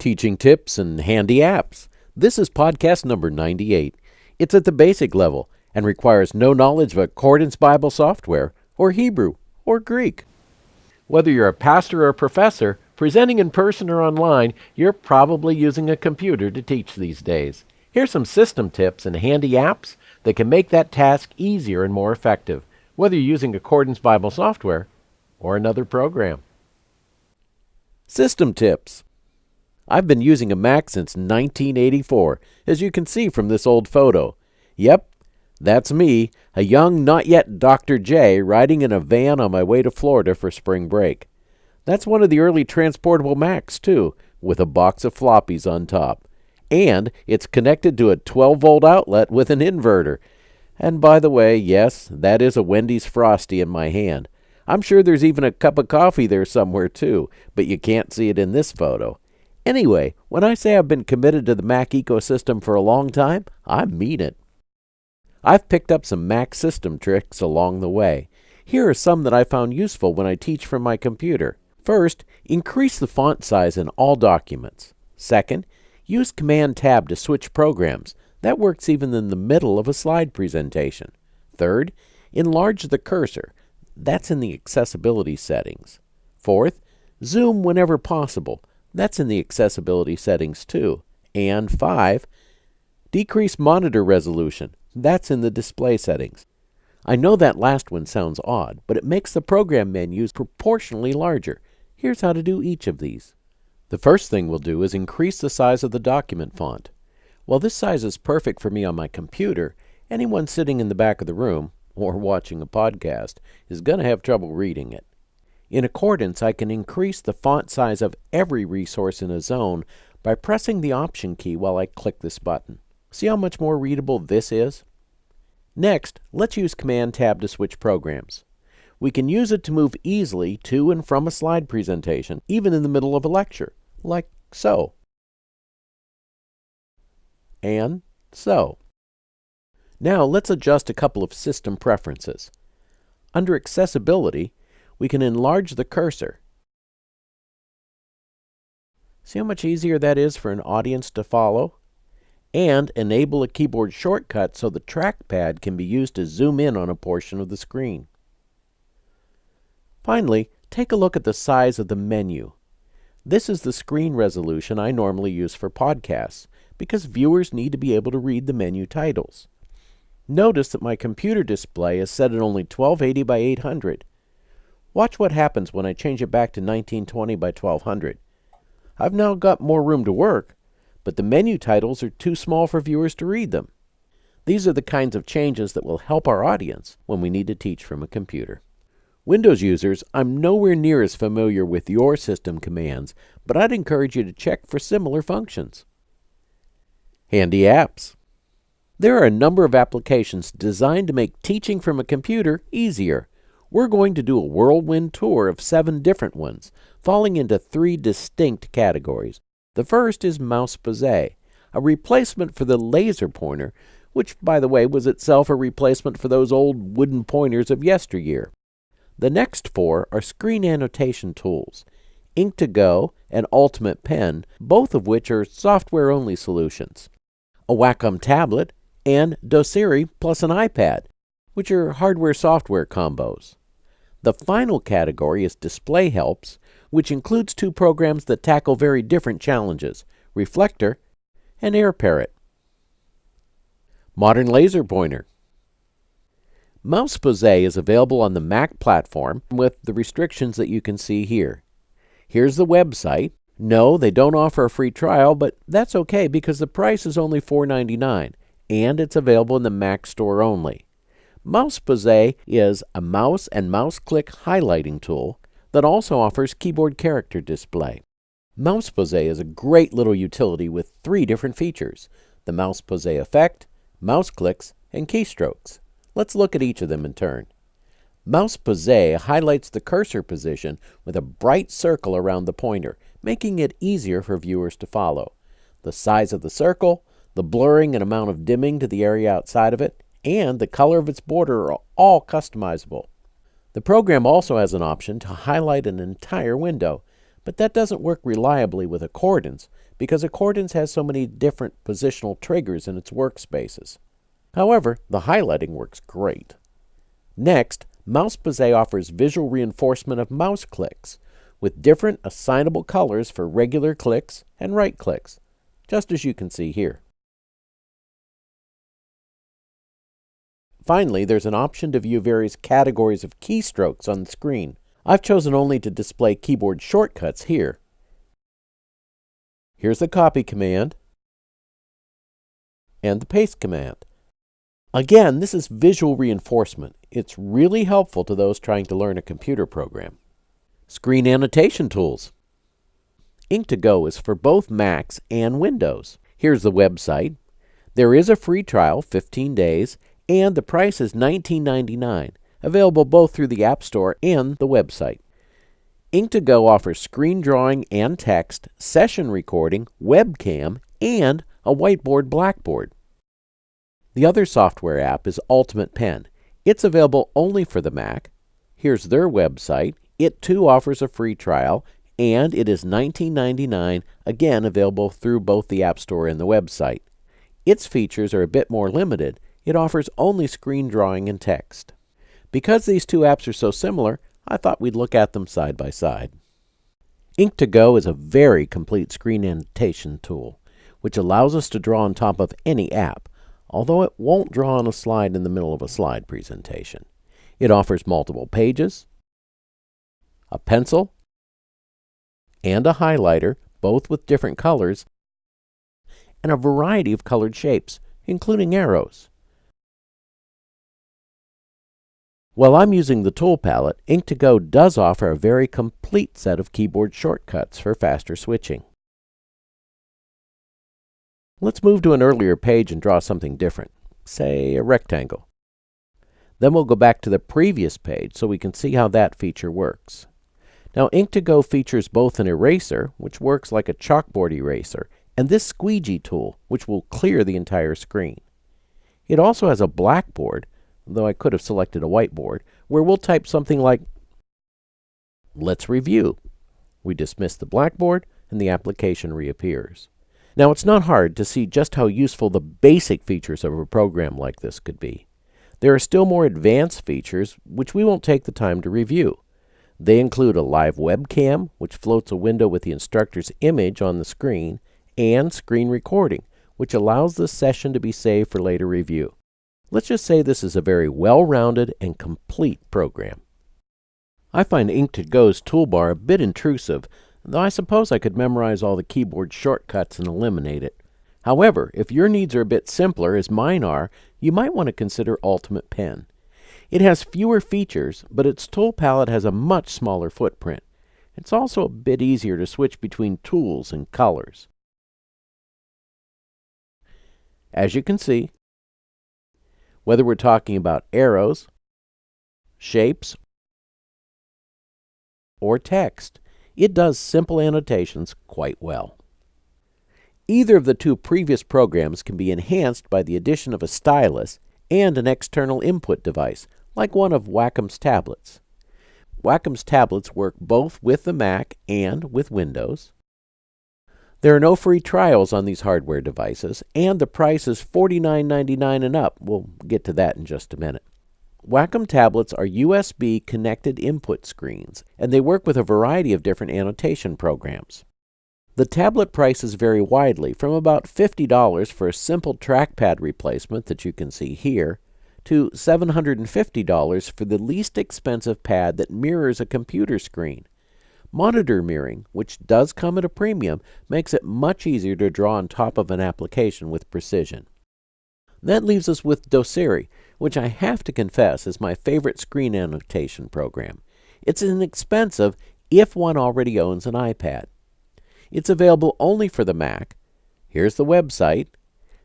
Teaching tips and handy apps. This is podcast number 98. It's at the basic level and requires no knowledge of Accordance Bible software or Hebrew or Greek. Whether you're a pastor or a professor, presenting in person or online, you're probably using a computer to teach these days. Here's some system tips and handy apps that can make that task easier and more effective, whether you're using Accordance Bible software or another program. System tips. I've been using a Mac since 1984, as you can see from this old photo. Yep, that's me, a young, not yet Dr. J, riding in a van on my way to Florida for spring break. That's one of the early transportable Macs, too, with a box of floppies on top. And it's connected to a 12-volt outlet with an inverter. And by the way, yes, that is a Wendy's Frosty in my hand. I'm sure there's even a cup of coffee there somewhere, too, but you can't see it in this photo. Anyway, when I say I've been committed to the Mac ecosystem for a long time, I mean it. I've picked up some Mac system tricks along the way. Here are some that I found useful when I teach from my computer. First, increase the font size in all documents. Second, use Command-Tab to switch programs. That works even in the middle of a slide presentation. Third, enlarge the cursor. That's in the accessibility settings. Fourth, zoom whenever possible. That's in the accessibility settings too. And 5, decrease monitor resolution. That's in the display settings. I know that last one sounds odd, but it makes the program menus proportionally larger. Here's how to do each of these. The first thing we'll do is increase the size of the document font. While this size is perfect for me on my computer, anyone sitting in the back of the room, or watching a podcast, is going to have trouble reading it. In Accordance, I can increase the font size of every resource in a zone by pressing the Option key while I click this button. See how much more readable this is? Next, let's use Command-Tab to switch programs. We can use it to move easily to and from a slide presentation, even in the middle of a lecture, like so. And so. Now let's adjust a couple of system preferences. Under Accessibility, we can enlarge the cursor. See how much easier that is for an audience to follow? And enable a keyboard shortcut so the trackpad can be used to zoom in on a portion of the screen. Finally, take a look at the size of the menu. This is the screen resolution I normally use for podcasts, because viewers need to be able to read the menu titles. Notice that my computer display is set at only 1280 by 800. Watch what happens when I change it back to 1920 by 1200. I've now got more room to work, but the menu titles are too small for viewers to read them. These are the kinds of changes that will help our audience when we need to teach from a computer. Windows users, I'm nowhere near as familiar with your system commands, but I'd encourage you to check for similar functions. Handy apps. There are a number of applications designed to make teaching from a computer easier. We're going to do a whirlwind tour of 7 different ones, falling into 3 distinct categories. The first is Mouseposé, a replacement for the laser pointer, which, by the way, was itself a replacement for those old wooden pointers of yesteryear. The next 4 are screen annotation tools, Ink2Go and Ultimate Pen, both of which are software-only solutions. A Wacom tablet, and Doceri plus an iPad, which are hardware-software combos. The final category is display helps, which includes 2 programs that tackle very different challenges, Reflector and Parrot. Modern laser pointer. Mouseposé is available on the Mac platform with the restrictions that you can see here. Here's the website. No, they don't offer a free trial, but that's okay because the price is only $4.99, and it's available in the Mac store only. Mouseposé is a mouse and mouse-click highlighting tool that also offers keyboard character display. Mouseposé is a great little utility with 3 different features: the Mouseposé effect, mouse clicks, and keystrokes. Let's look at each of them in turn. Mouseposé highlights the cursor position with a bright circle around the pointer, making it easier for viewers to follow. The size of the circle, the blurring and amount of dimming to the area outside of it, and the color of its border are all customizable. The program also has an option to highlight an entire window, but that doesn't work reliably with Accordance because Accordance has so many different positional triggers in its workspaces. However, the highlighting works great. Next, Mouseposé offers visual reinforcement of mouse clicks, with different assignable colors for regular clicks and right clicks, just as you can see here. Finally, there's an option to view various categories of keystrokes on the screen. I've chosen only to display keyboard shortcuts here. Here's the copy command and the paste command. Again, this is visual reinforcement. It's really helpful to those trying to learn a computer program. Screen annotation tools. Ink2Go is for both Macs and Windows. Here's the website. There is a free trial, 15 days, and the price is $19.99, available both through the App Store and the website. Ink2Go offers screen drawing and text, session recording, webcam, and a whiteboard blackboard. The other software app is Ultimate Pen. It's available only for the Mac. Here's their website. It too offers a free trial, and it is $19.99, again available through both the App Store and the website. Its features are a bit more limited. It offers only screen drawing and text. Because these two apps are so similar, I thought we'd look at them side by side. Ink2Go is a very complete screen annotation tool, which allows us to draw on top of any app, although it won't draw on a slide in the middle of a slide presentation. It offers multiple pages, a pencil, and a highlighter, both with different colors, and a variety of colored shapes, including arrows. While I'm using the tool palette, Ink2Go does offer a very complete set of keyboard shortcuts for faster switching. Let's move to an earlier page and draw something different, say a rectangle. Then we'll go back to the previous page so we can see how that feature works. Now, Ink2Go features both an eraser, which works like a chalkboard eraser, and this squeegee tool, which will clear the entire screen. It also has a blackboard, though I could have selected a whiteboard, where we'll type something like, "Let's review." We dismiss the blackboard, and the application reappears. Now, it's not hard to see just how useful the basic features of a program like this could be. There are still more advanced features, which we won't take the time to review. They include a live webcam, which floats a window with the instructor's image on the screen, and screen recording, which allows the session to be saved for later review. Let's just say this is a very well-rounded and complete program. I find Ink2Go's toolbar a bit intrusive, though I suppose I could memorize all the keyboard shortcuts and eliminate it. However, if your needs are a bit simpler, as mine are, you might want to consider Ultimate Pen. It has fewer features, but its tool palette has a much smaller footprint. It's also a bit easier to switch between tools and colors. As you can see, whether we're talking about arrows, shapes, or text, it does simple annotations quite well. Either of the two previous programs can be enhanced by the addition of a stylus and an external input device, like one of Wacom's tablets. Wacom's tablets work both with the Mac and with Windows. There are no free trials on these hardware devices, and the price is $49.99 and up. We'll get to that in just a minute. Wacom tablets are USB connected input screens, and they work with a variety of different annotation programs. The tablet prices vary widely, from about $50 for a simple trackpad replacement that you can see here, to $750 for the least expensive pad that mirrors a computer screen. Monitor mirroring, which does come at a premium, makes it much easier to draw on top of an application with precision. That leaves us with Doceri, which I have to confess is my favorite screen annotation program. It's inexpensive if one already owns an iPad. It's available only for the Mac. Here's the website.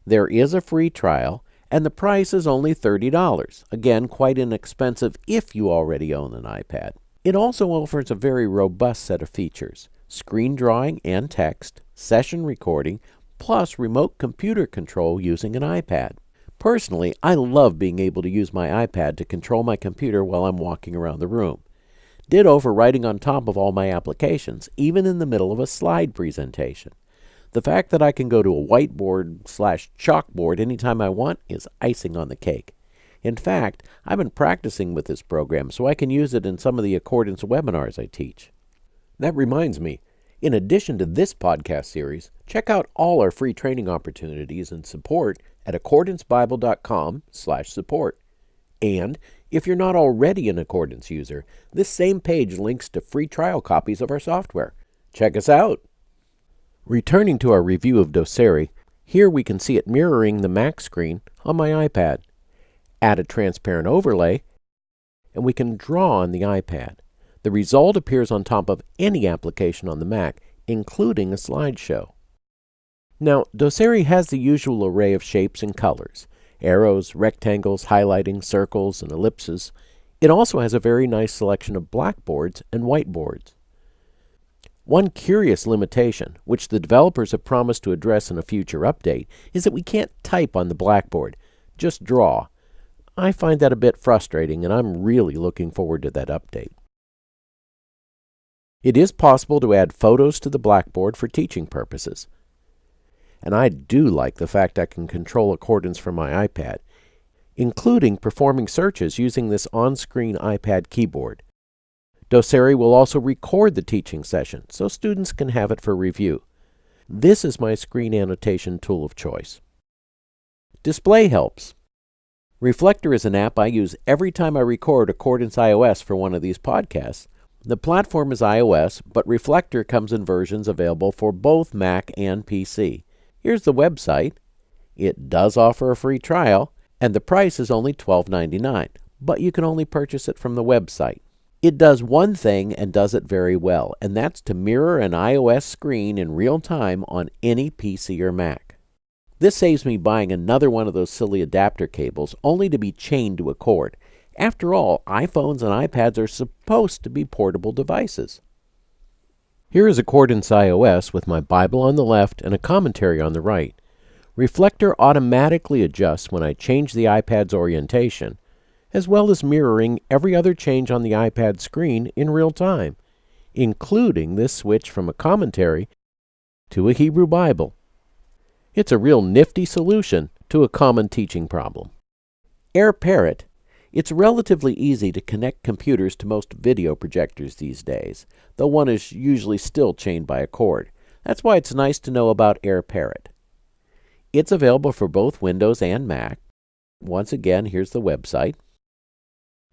There is a free trial, and the price is only $30. Again, quite inexpensive if you already own an iPad. It also offers a very robust set of features: screen drawing and text, session recording, plus remote computer control using an iPad. Personally, I love being able to use my iPad to control my computer while I'm walking around the room. Ditto for writing on top of all my applications, even in the middle of a slide presentation. The fact that I can go to a whiteboard/chalkboard anytime I want is icing on the cake. In fact, I've been practicing with this program so I can use it in some of the Accordance webinars I teach. That reminds me, in addition to this podcast series, check out all our free training opportunities and support at accordancebible.com/support. And if you're not already an Accordance user, this same page links to free trial copies of our software. Check us out! Returning to our review of Doceri, here we can see it mirroring the Mac screen on my iPad. Add a transparent overlay, and we can draw on the iPad. The result appears on top of any application on the Mac, including a slideshow. Now, Doceri has the usual array of shapes and colors: arrows, rectangles, highlighting, circles, and ellipses. It also has a very nice selection of blackboards and whiteboards. One curious limitation, which the developers have promised to address in a future update, is that we can't type on the blackboard, just draw. I find that a bit frustrating, and I'm really looking forward to that update. It is possible to add photos to the blackboard for teaching purposes. And I do like the fact I can control Accordance from my iPad, including performing searches using this on-screen iPad keyboard. Doceri will also record the teaching session, so students can have it for review. This is my screen annotation tool of choice. Display helps. Reflector is an app I use every time I record Accordance iOS for one of these podcasts. The platform is iOS, but Reflector comes in versions available for both Mac and PC. Here's the website. It does offer a free trial, and the price is only $12.99, but you can only purchase it from the website. It does one thing and does it very well, and that's to mirror an iOS screen in real time on any PC or Mac. This saves me buying another one of those silly adapter cables only to be chained to a cord. After all, iPhones and iPads are supposed to be portable devices. Here is Accordance iOS with my Bible on the left and a commentary on the right. Reflector automatically adjusts when I change the iPad's orientation, as well as mirroring every other change on the iPad screen in real time, including this switch from a commentary to a Hebrew Bible. It's a real nifty solution to a common teaching problem. Parrot. It's relatively easy to connect computers to most video projectors these days, though one is usually still chained by a cord. That's why it's nice to know about Parrot. It's available for both Windows and Mac. Once again, here's the website.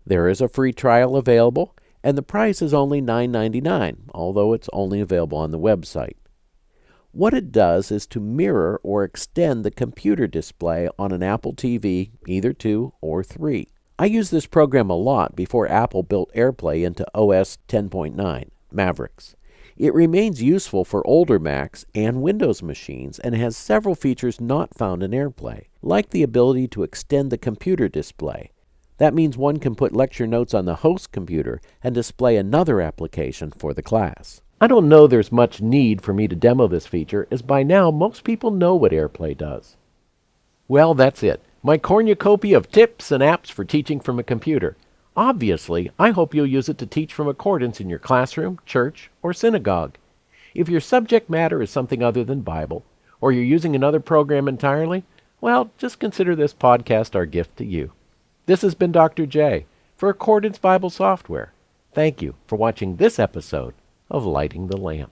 There is a free trial available, and the price is only $9.99, although it's only available on the website. What it does is to mirror or extend the computer display on an Apple TV, either 2 or 3. I used this program a lot before Apple built AirPlay into OS 10.9, Mavericks. It remains useful for older Macs and Windows machines and has several features not found in AirPlay, like the ability to extend the computer display. That means one can put lecture notes on the host computer and display another application for the class. I don't know there's much need for me to demo this feature, as by now most people know what AirPlay does. Well, that's it. My cornucopia of tips and apps for teaching from a computer. Obviously, I hope you'll use it to teach from Accordance in your classroom, church, or synagogue. If your subject matter is something other than Bible, or you're using another program entirely, well, just consider this podcast our gift to you. This has been Dr. J for Accordance Bible Software. Thank you for watching this episode of Lighting the Lamp.